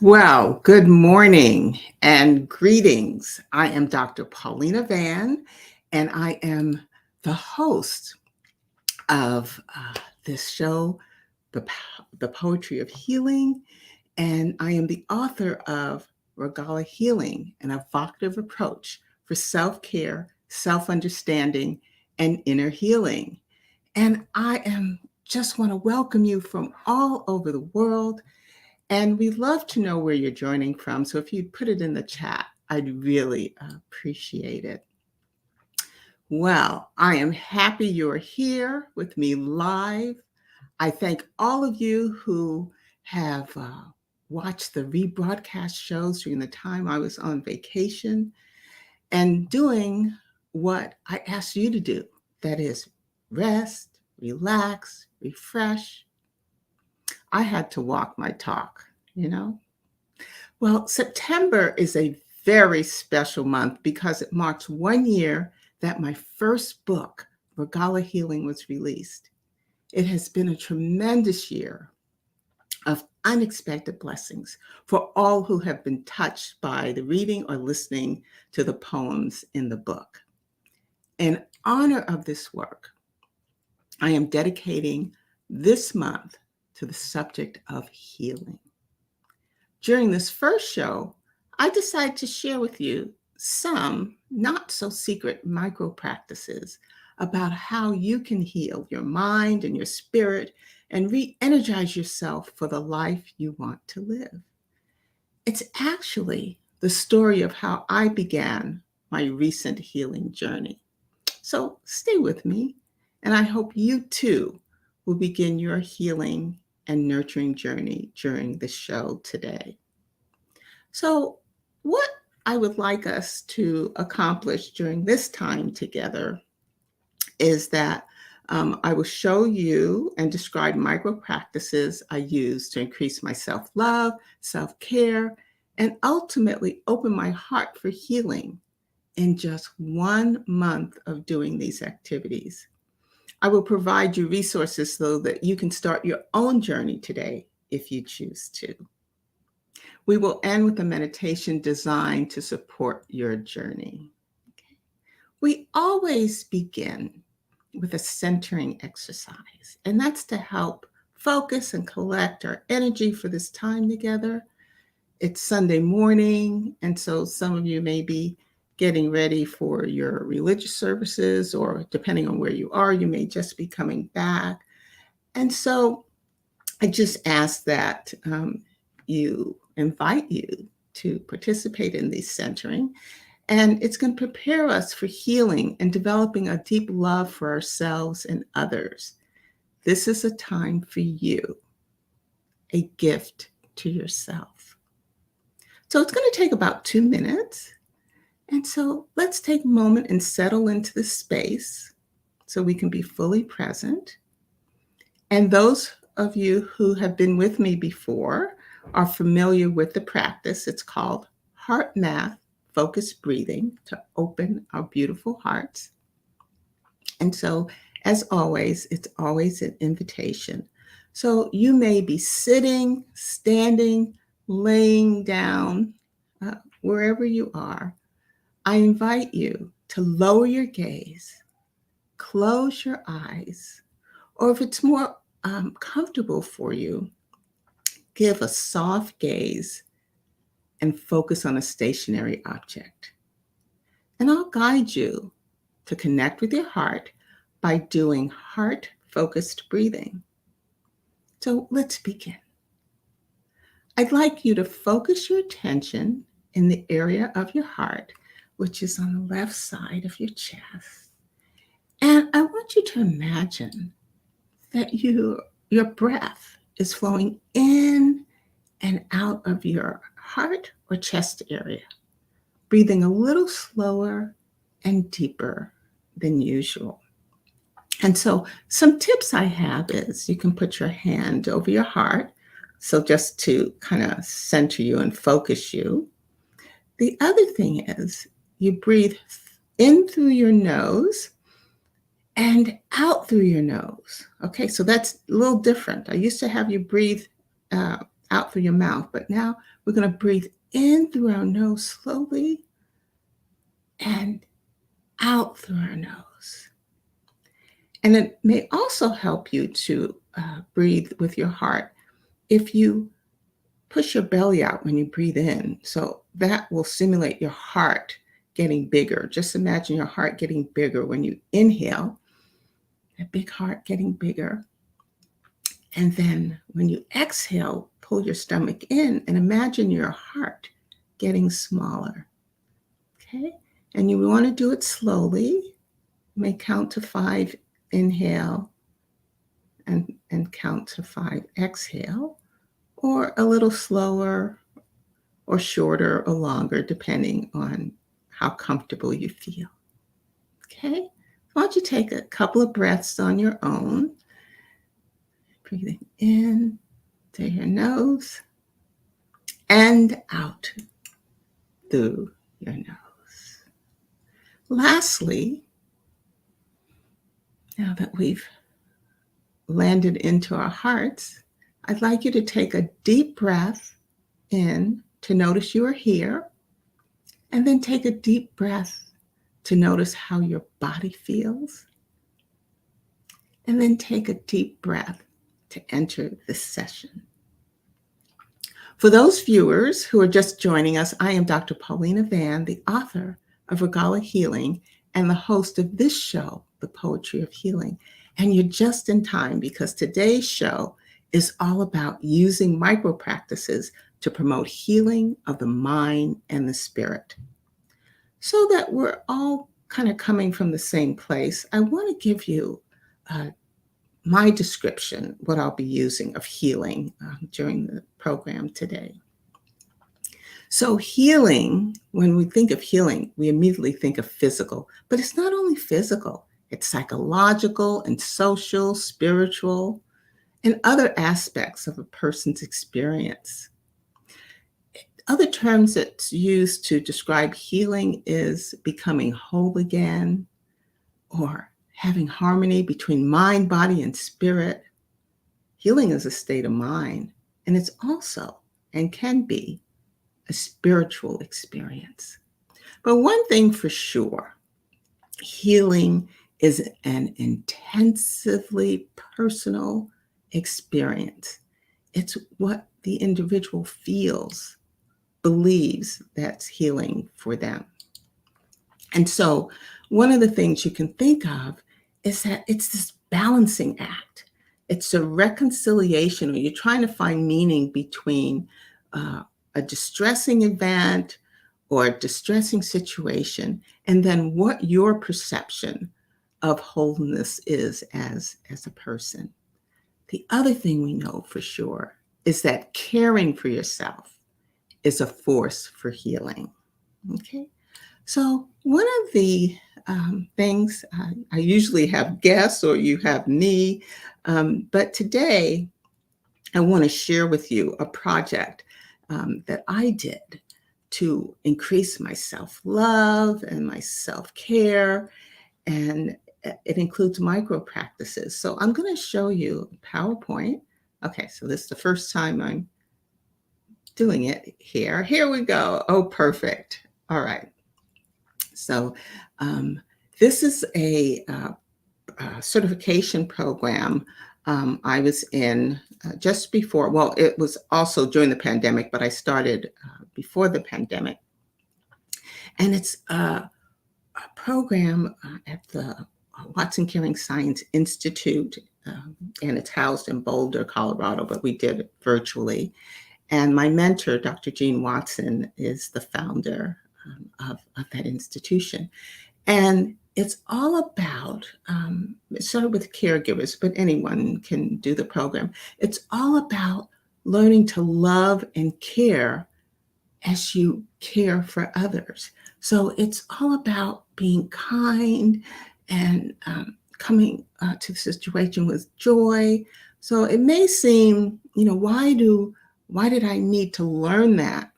Well, good morning and greetings. I am Dr. Paulina Van, and I am the host of this show, the Poetry of Healing, and I am the author of Regala Healing, an evocative approach for self-care, self-understanding, and inner healing. And I am just want to welcome you from all over the world. And we'd love to know where you're joining from. So if you'd put it in the chat, I'd really appreciate it. Well, I am happy you're here with me live. I thank all of you who have watched the rebroadcast shows during the time I was on vacation and doing what I asked you to do. That is, rest, relax, refresh. I had to walk my talk, you know? Well, September is a very special month because it marks 1 year that my first book, Regala Healing, was released. It has been a tremendous year of unexpected blessings for all who have been touched by the reading or listening to the poems in the book. In honor of this work, I am dedicating this month to the subject of healing. During this first show, I decided to share with you some not so secret micro practices about how you can heal your mind and your spirit and re energize yourself for the life you want to live. It's actually the story of how I began my recent healing journey. So stay with me, and I hope you too will begin your healing and nurturing journey during the show today. So, what I would like us to accomplish during this time together is that I will show you and describe micro practices I use to increase my self love, self care, and ultimately open my heart for healing in just 1 month of doing these activities. I will provide you resources so that you can start your own journey today if you choose to. We will end with a meditation designed to support your journey. Okay. We always begin with a centering exercise, and that's to help focus and collect our energy for this time together. It's Sunday morning, and so some of you may be getting ready for your religious services, or depending on where you are, you may just be coming back. And so I just ask that you invite you to participate in this centering. And it's going to prepare us for healing and developing a deep love for ourselves and others. This is a time for you, a gift to yourself. So it's going to take about 2 minutes. And so let's take a moment and settle into the space so we can be fully present. And those of you who have been with me before are familiar with the practice. It's called heart math focused breathing to open our beautiful hearts. And so, as always, it's always an invitation. So you may be sitting, standing, laying down, wherever you are. I invite you to lower your gaze, close your eyes, or if it's more comfortable for you, give a soft gaze and focus on a stationary object. And I'll guide you to connect with your heart by doing heart-focused breathing. So let's begin. I'd like you to focus your attention in the area of your heart, which is on the left side of your chest. And I want you to imagine that your breath is flowing in and out of your heart or chest area, breathing a little slower and deeper than usual. And so some tips I have is you can put your hand over your heart, so just to kind of center you and focus you. The other thing is you breathe in through your nose and out through your nose. Okay, so that's a little different. I used to have you breathe out through your mouth, but now We're going to breathe in through our nose slowly and out through our nose. And it may also help you to breathe with your heart if you push your belly out when you breathe in. So that will simulate your heart getting bigger. Just imagine your heart getting bigger when you inhale, that big heart getting bigger. And then when you exhale, pull your stomach in and imagine your heart getting smaller. Okay? And you want to do it slowly. You may count to 5, inhale, and count to 5, exhale, or a little slower or shorter or longer, depending on how comfortable you feel. Okay? Why don't you take a couple of breaths on your own, breathing in through your nose and out through your nose. Lastly, now that we've landed into our hearts, I'd like you to take a deep breath in to notice you are here, and then take a deep breath to notice how your body feels, and then take a deep breath to enter this session. For those viewers who are just joining us, I am Dr. Paulina Van, the author of Regala Healing and the host of this show, The Poetry of Healing. And you're just in time because today's show is all about using micro practices to promote healing of the mind and the spirit. So that we're all kind of coming from the same place, I want to give you my description, what I'll be using of healing during the program today. So healing, when we think of healing, we immediately think of physical, but it's not only physical, it's psychological and social, spiritual, and other aspects of a person's experience. Other terms that's used to describe healing is becoming whole again, or having harmony between mind, body, and spirit. Healing is a state of mind, and it's also and can be a spiritual experience. But one thing for sure, healing is an intensively personal experience. It's what the individual feels, believes that's healing for them. And so one of the things you can think of is that it's this balancing act. It's a reconciliation, or you're trying to find meaning between a distressing event or a distressing situation, and then what your perception of wholeness is as a person. The other thing we know for sure is that caring for yourself is a force for healing. Okay? So one of the things, I usually have guests or you have me, but today I want to share with you a project that I did to increase my self-love and my self-care, and it includes micro practices. So I'm going to show you a PowerPoint. Okay, so this is the first time I'm doing it here. Here we go. Oh, perfect. All right. So this is a certification program I was in just before, well, it was also during the pandemic, but I started before the pandemic. And it's a program at the Watson Caring Science Institute, and it's housed in Boulder, Colorado, but we did it virtually. And my mentor, Dr. Jean Watson, is the founder of that institution. And it's all about, it started with caregivers, but anyone can do the program. It's all about learning to love and care as you care for others. So it's all about being kind and coming to the situation with joy. So it may seem, why did I need to learn that?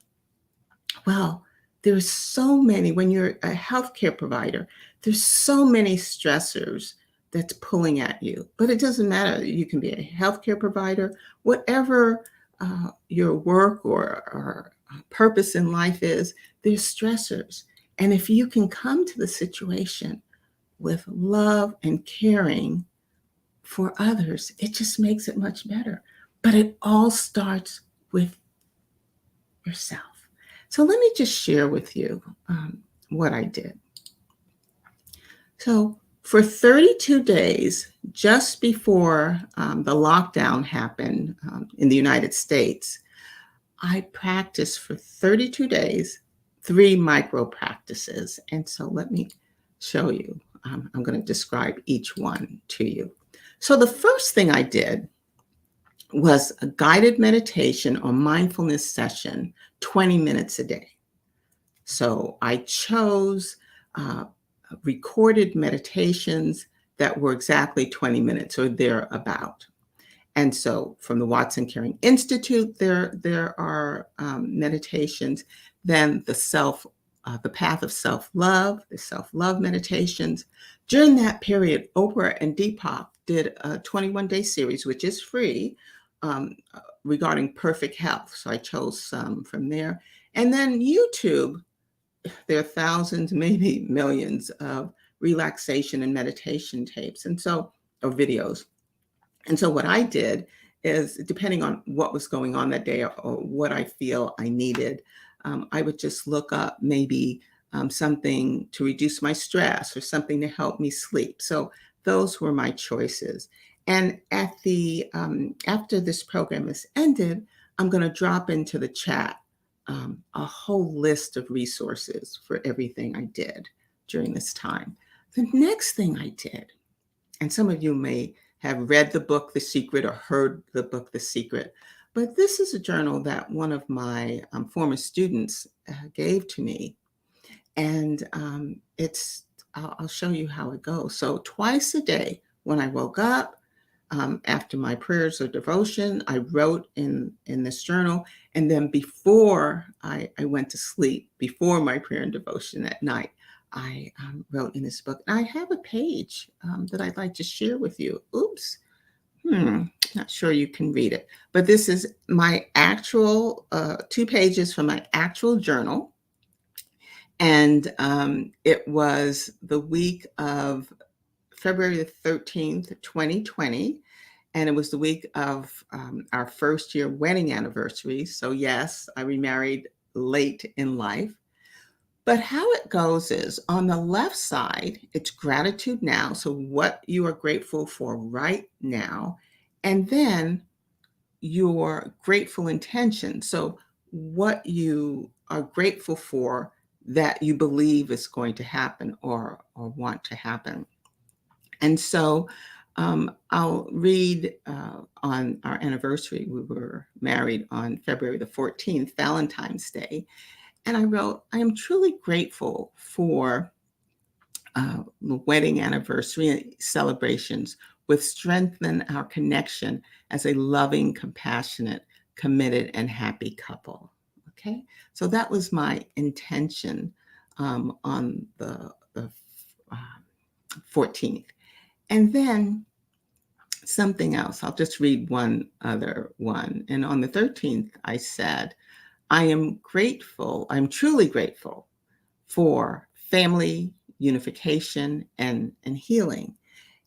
Well, there's so many, when you're a healthcare provider, there's so many stressors that's pulling at you. But it doesn't matter. You can be a healthcare provider, whatever your work or purpose in life is, there's stressors. And if you can come to the situation with love and caring for others, it just makes it much better. But it all starts with yourself. So let me just share with you what I did. So for 32 days, just before the lockdown happened in the United States, I practiced for 32 days, 3 micro practices. And so let me show you. I'm going to describe each one to you. So the first thing I did was a guided meditation or mindfulness session, 20 minutes a day. So I chose recorded meditations that were exactly 20 minutes or thereabout. And so from the Watson Caring Institute, there are meditations. Then the path of self-love, the self-love meditations. During that period, Oprah and Deepak did a 21-day series, which is free, regarding perfect health. So I chose some from there. And then YouTube, there are thousands, maybe millions of relaxation and meditation tapes, or videos. And so what I did is, depending on what was going on that day or what I feel I needed, I would just look up maybe something to reduce my stress or something to help me sleep. So those were my choices. And after this program is ended, I'm going to drop into the chat a whole list of resources for everything I did during this time. The next thing I did, and some of you may have read the book, The Secret, or heard the book, The Secret. But this is a journal that one of my former students gave to me. And I'll show you how it goes. So twice a day, when I woke up, after my prayers or devotion, I wrote in this journal. And then before I went to sleep, before my prayer and devotion at night, I wrote in this book. And I have a page that I'd like to share with you. Oops. Not sure you can read it. But this is my actual 2 pages from my actual journal. And it was the week of February the 13th, 2020. And it was the week of our first year wedding anniversary. So yes, I remarried late in life. But how it goes is, on the left side, it's gratitude now. So what you are grateful for right now. And then your grateful intention. So what you are grateful for that you believe is going to happen or want to happen. And so I'll read on our anniversary. We were married on February the 14th, Valentine's Day. And I wrote, I am truly grateful for the wedding anniversary celebrations, which strengthen our connection as a loving, compassionate, committed, and happy couple. Okay, so that was my intention on the 14th. And then something else, I'll just read one other one. And on the 13th, I said, I am grateful, I'm truly grateful for family unification and healing.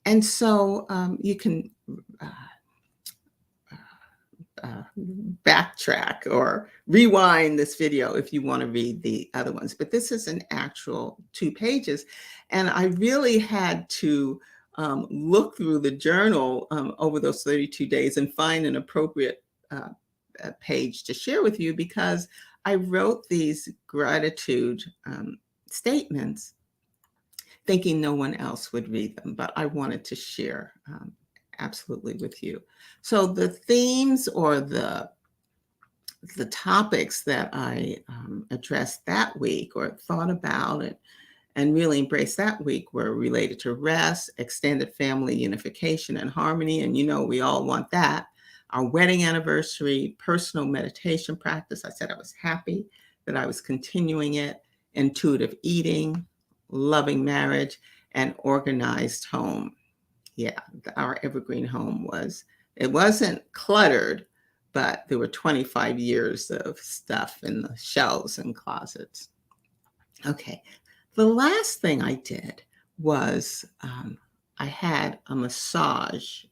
And so you can backtrack or rewind this video if you want to read the other ones. But this is an actual 2 pages. And I really had to look through the journal over those 32 days and find an appropriate page to share with you, because I wrote these gratitude statements thinking no one else would read them, but I wanted to share absolutely with you. So the themes or the topics that I addressed that week or thought about and really embraced that week were related to rest, extended family unification and harmony. And we all want that. Our wedding anniversary, personal meditation practice. I said I was happy that I was continuing it. Intuitive eating, loving marriage, and organized home. Yeah, our evergreen home wasn't cluttered, but there were 25 years of stuff in the shelves and closets. Okay. The last thing I did was I had a massage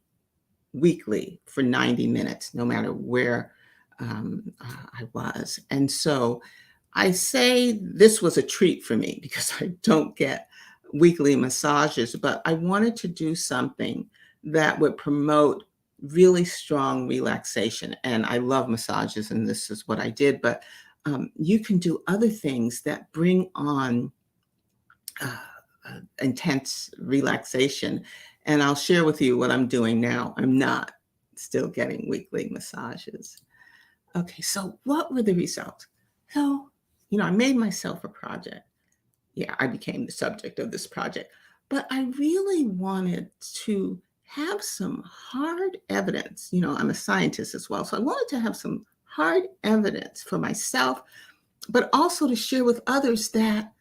weekly for 90 minutes, no matter where I was. And so I say this was a treat for me because I don't get weekly massages, but I wanted to do something that would promote really strong relaxation. And I love massages, and this is what I did. But you can do other things that bring on uh, intense relaxation. And I'll share with you what I'm doing now. I'm not still getting weekly massages. Okay, so what were the results? So, I made myself a project. Yeah, I became the subject of this project, but I really wanted to have some hard evidence. I'm a scientist as well, so I wanted to have some hard evidence for myself, but also to share with others that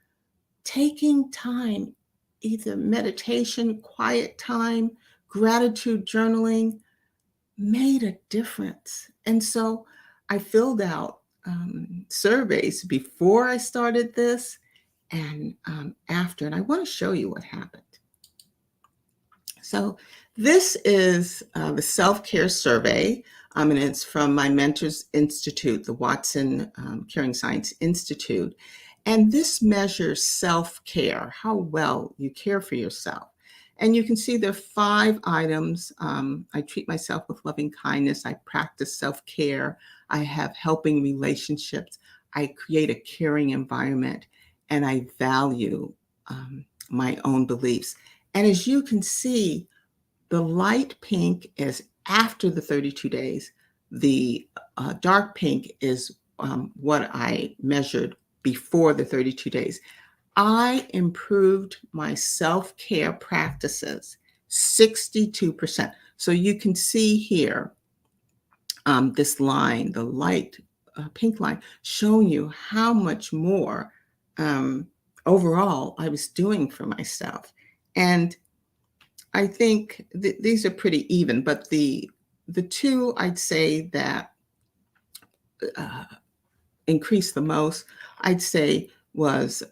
taking time, either meditation, quiet time, gratitude journaling, made a difference. And so I filled out surveys before I started this and after. And I want to show you what happened. So this is the self-care survey, and it's from my Mentors Institute, the Watson Caring Science Institute. And this measures self-care, how well you care for yourself. And you can see there are 5 items. I treat myself with loving kindness. I practice self-care. I have helping relationships. I create a caring environment. And I value my own beliefs. And as you can see, the light pink is after the 32 days. The dark pink is what I measured before the 32 days. I improved my self-care practices 62%. So you can see here this line, the light pink line, showing you how much more overall I was doing for myself. And I think these are pretty even, but the two I'd say that uh, increased the most, I'd say, was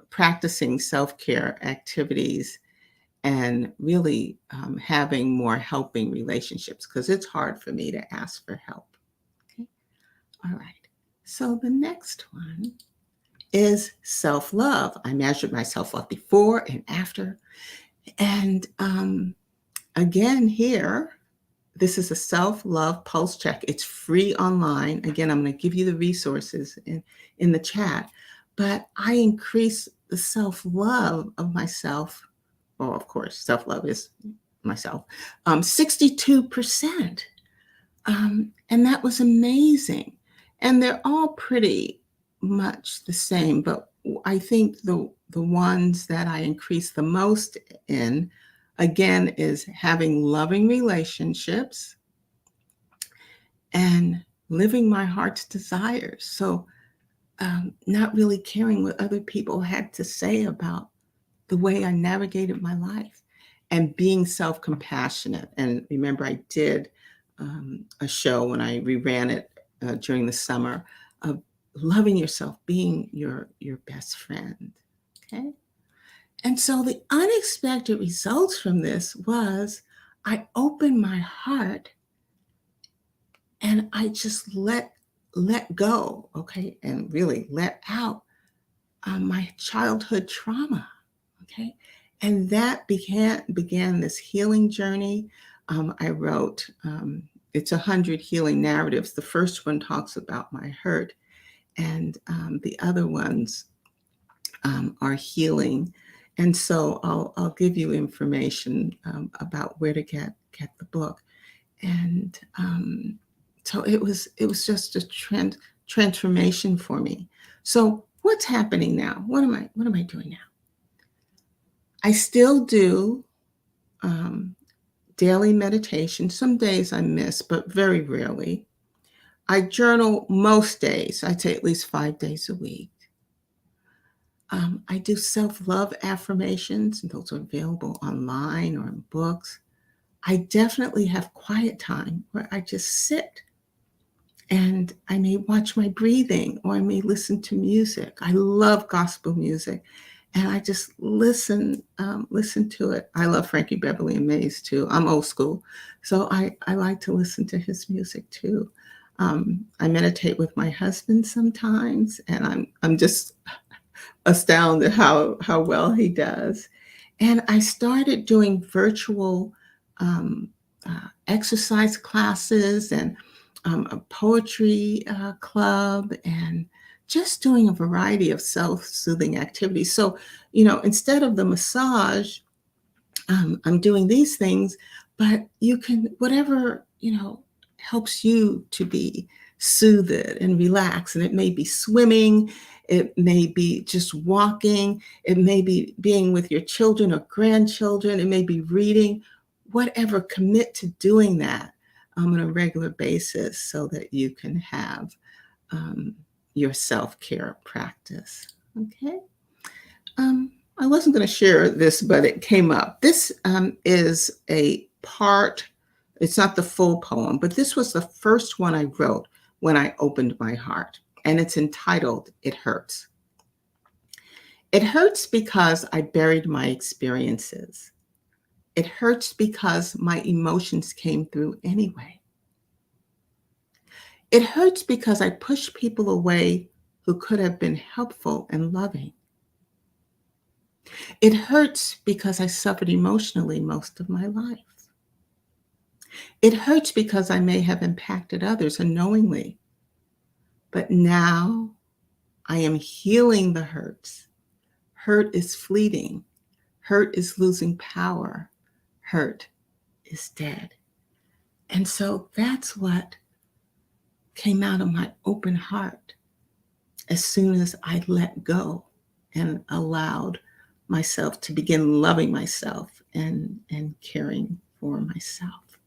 practicing self-care activities and really having more helping relationships, because it's hard for me to ask for help. Okay. All right. So the next one is self-love. I measured my self-love before and after. And again, here, this is a self-love pulse check. It's free online. Again, I'm going to give you the resources in the chat. But I increase the self-love of myself. Well, of course, self-love is myself. 62%. And that was amazing. And they're all pretty much the same. But I think the ones that I increase the most in, again, is having loving relationships and living my heart's desires. So not really caring what other people had to say about the way I navigated my life, and being self-compassionate. And remember, I did a show when I reran it during the summer of loving yourself, being your best friend. Okay. And so the unexpected results from this was I opened my heart and I just let go, okay, and really let out my childhood trauma, okay, and that began this healing journey. I wrote it's 100 healing narratives. The first one talks about my hurt, and the other ones are healing. And so I'll give you information about where to get the book. And so it was just a transformation for me. So what's happening now? What am I doing now? I still do daily meditation. Some days I miss, but very rarely. I journal most days. I'd say at least 5 days a week. I do self-love affirmations, and those are available online or in books. I definitely have quiet time where I just sit And I may watch my breathing, or I may listen to music. I love gospel music, and I just listen to it. I love Frankie Beverly and Mays too. I'm old school, so I like to listen to his music too. I meditate with my husband sometimes, and I'm just astounded how well he does. And I started doing virtual exercise classes, and a poetry club, and just doing a variety of self-soothing activities. So, instead of the massage, I'm doing these things, but you can, whatever, helps you to be soothed and relaxed. And it may be swimming, it may be just walking, it may be being with your children or grandchildren, it may be reading, whatever. Commit to doing that on a regular basis so that you can have um, your self-care practice. Okay. Um, I wasn't going to share this, but it came up. This is a part, it's not the full poem, but this was the first one I wrote when I opened my heart. And it's entitled, It Hurts. It hurts because I buried my experiences. It hurts because my emotions came through anyway. It hurts because I pushed people away who could have been helpful and loving. It hurts because I suffered emotionally most of my life. It hurts because I may have impacted others unknowingly. But now I am healing the hurts. Hurt is fleeting. Hurt is losing power. Hurt is dead. And so that's what came out of my open heart as soon as I let go and allowed myself to begin loving myself and caring for myself.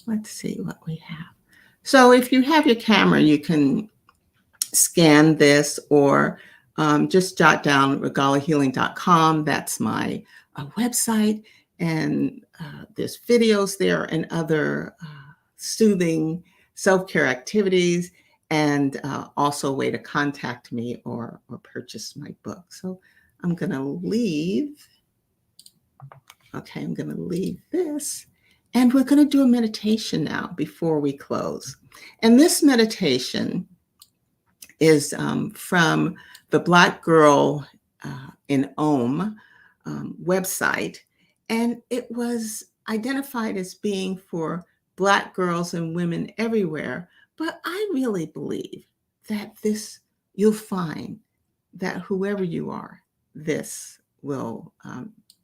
Let's see what we have. So if you have your camera, you can scan this, or just jot down regalahealing.com. That's my website. And there's videos there and other soothing self-care activities, and also a way to contact me or purchase my book. So I'm going to leave. Okay, I'm going to leave this. And we're going to do a meditation now before we close. And this meditation is from the Black Girl in Om website. And it was identified as being for Black girls and women everywhere. But I really believe that you'll find that whoever you are, this will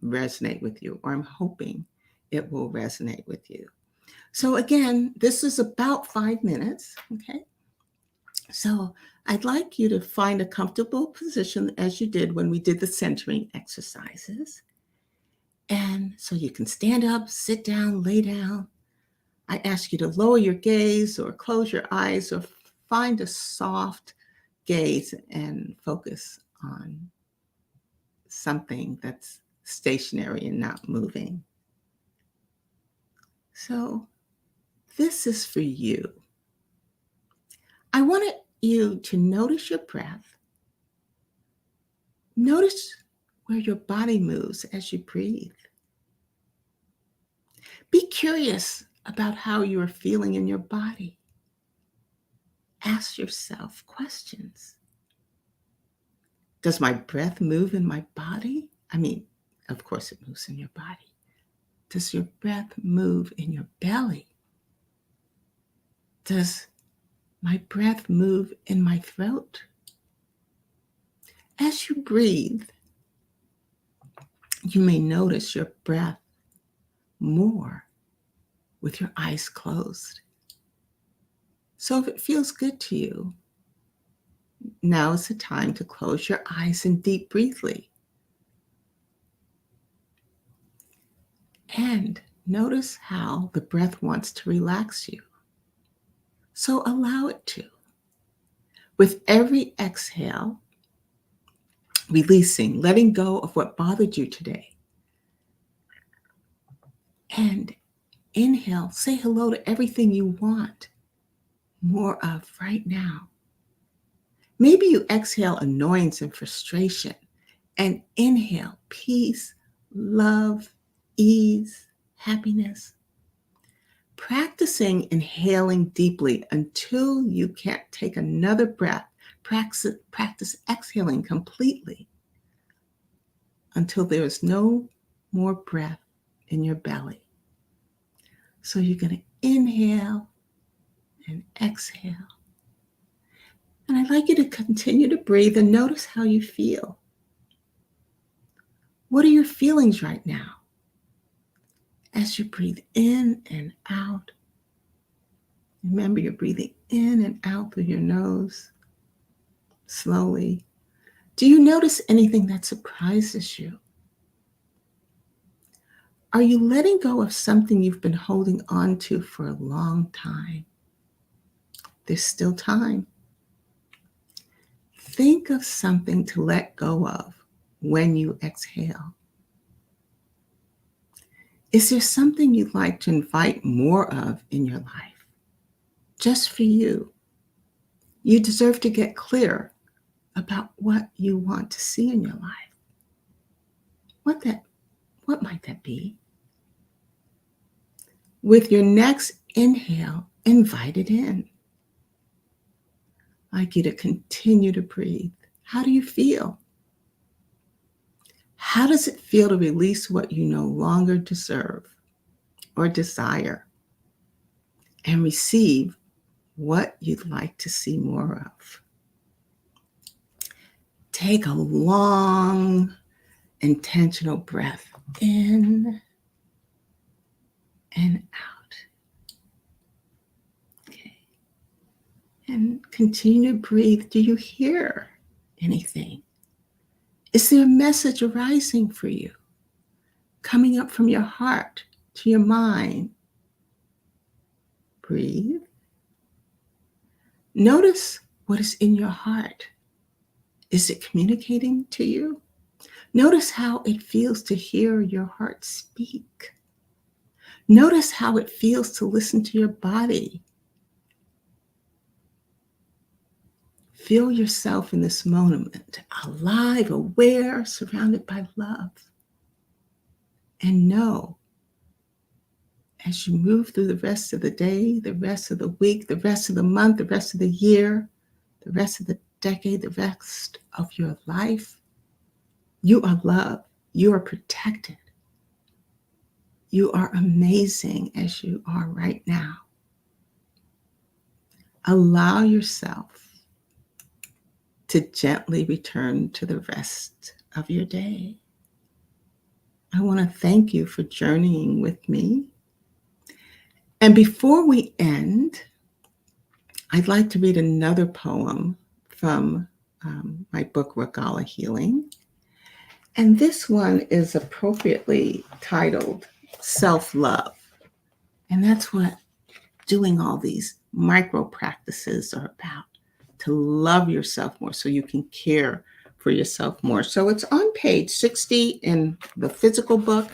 resonate with you, or I'm hoping it will resonate with you. So again, this is about 5 minutes, okay? So I'd like you to find a comfortable position as you did when we did the centering exercises. And so you can stand up, sit down, lay down. I ask you to lower your gaze or close your eyes, or find a soft gaze and focus on something that's stationary and not moving. So this is for you. I wanted you to notice your breath. Notice where your body moves as you breathe. Be curious about how you are feeling in your body. Ask yourself questions. Does my breath move in my body? I mean, of course it moves in your body. Does your breath move in your belly? Does my breath move in my throat? As you breathe, you may notice your breath more with your eyes closed. So if it feels good to you, now is the time to close your eyes and deep briefly. And notice how the breath wants to relax you. So allow it to. With every exhale, releasing, letting go of what bothered you today. And inhale, say hello to everything you want more of right now. Maybe you exhale annoyance and frustration and inhale peace, love, ease, happiness. Practicing inhaling deeply until you can't take another breath. Practice exhaling completely until there is no more breath in your belly. So you're going to inhale and exhale. And I'd like you to continue to breathe and notice how you feel. What are your feelings right now? As you breathe in and out, remember you're breathing in and out through your nose slowly. Do you notice anything that surprises you? Are you letting go of something you've been holding on to for a long time? There's still time. Think of something to let go of when you exhale. Is there something you'd like to invite more of in your life? Just for you. You deserve to get clear about what you want to see in your life. What might that be? With your next inhale, invite it in. I'd like you to continue to breathe. How do you feel? How does it feel to release what you no longer deserve or desire and receive what you'd like to see more of? Take a long, intentional breath in and out. Okay. And continue to breathe. Do you hear anything? Is there a message arising for you, coming up from your heart to your mind? Breathe. Notice what is in your heart. Is it communicating to you? Notice how it feels to hear your heart speak. Notice how it feels to listen to your body. Feel yourself in this moment, alive, aware, surrounded by love. And know, as you move through the rest of the day, the rest of the week, the rest of the month, the rest of the year, the rest of the decade, the rest of your life, you are loved. You are protected. You are amazing as you are right now. Allow yourself to gently return to the rest of your day. I want to thank you for journeying with me. And before we end, I'd like to read another poem from my book, Regala Healing. And this one is appropriately titled Self-Love. And that's what doing all these micro practices are about, to love yourself more so you can care for yourself more. So it's on page 60 in the physical book.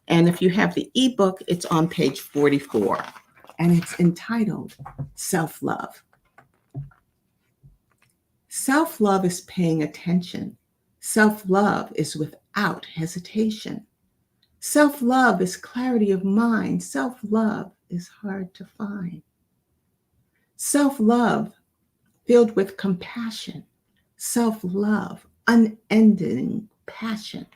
And if you have the ebook, it's on page 44. And it's entitled Self-Love. Self-love is paying attention. Self-love is without hesitation. Self-love is clarity of mind. Self-love is hard to find. Self-love filled with compassion. Self-love, unending passion.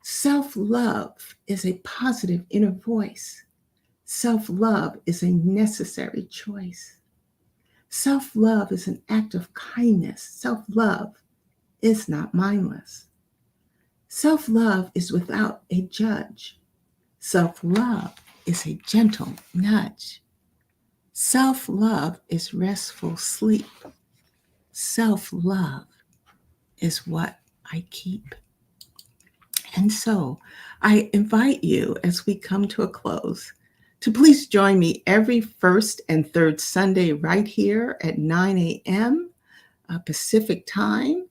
Self-love is a positive inner voice. Self-love is a necessary choice. Self-love is an act of kindness. Self-love is not mindless. Self-love is without a judge. Self-love is a gentle nudge. Self-love is restful sleep. Self-love is what I keep. And so I invite you, as we come to a close, to please join me every first and third Sunday right here at 9 a.m. Pacific time.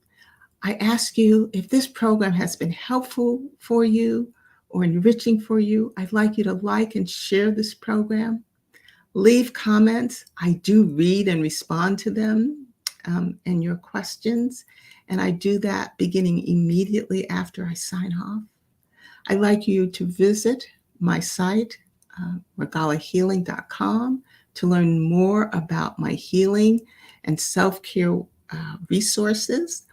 I ask you, if this program has been helpful for you or enriching for you, I'd like you to like and share this program. Leave comments. I do read and respond to them and your questions. And I do that beginning immediately after I sign off. I'd like you to visit my site, regalahealing.com, to learn more about my healing and self-care resources.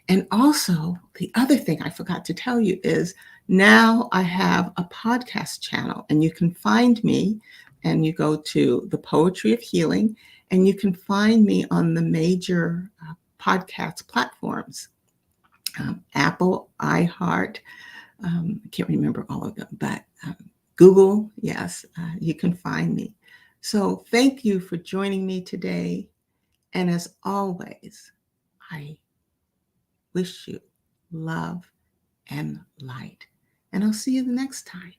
And also, the other thing I forgot to tell you is now I have a podcast channel, and you can find me, and you go to the Poetry of Healing, and you can find me on the major podcast platforms, Apple, iHeart, I can't remember all of them, but Google, yes, you can find me. So thank you for joining me today. And as always, I wish you love and light. And I'll see you the next time.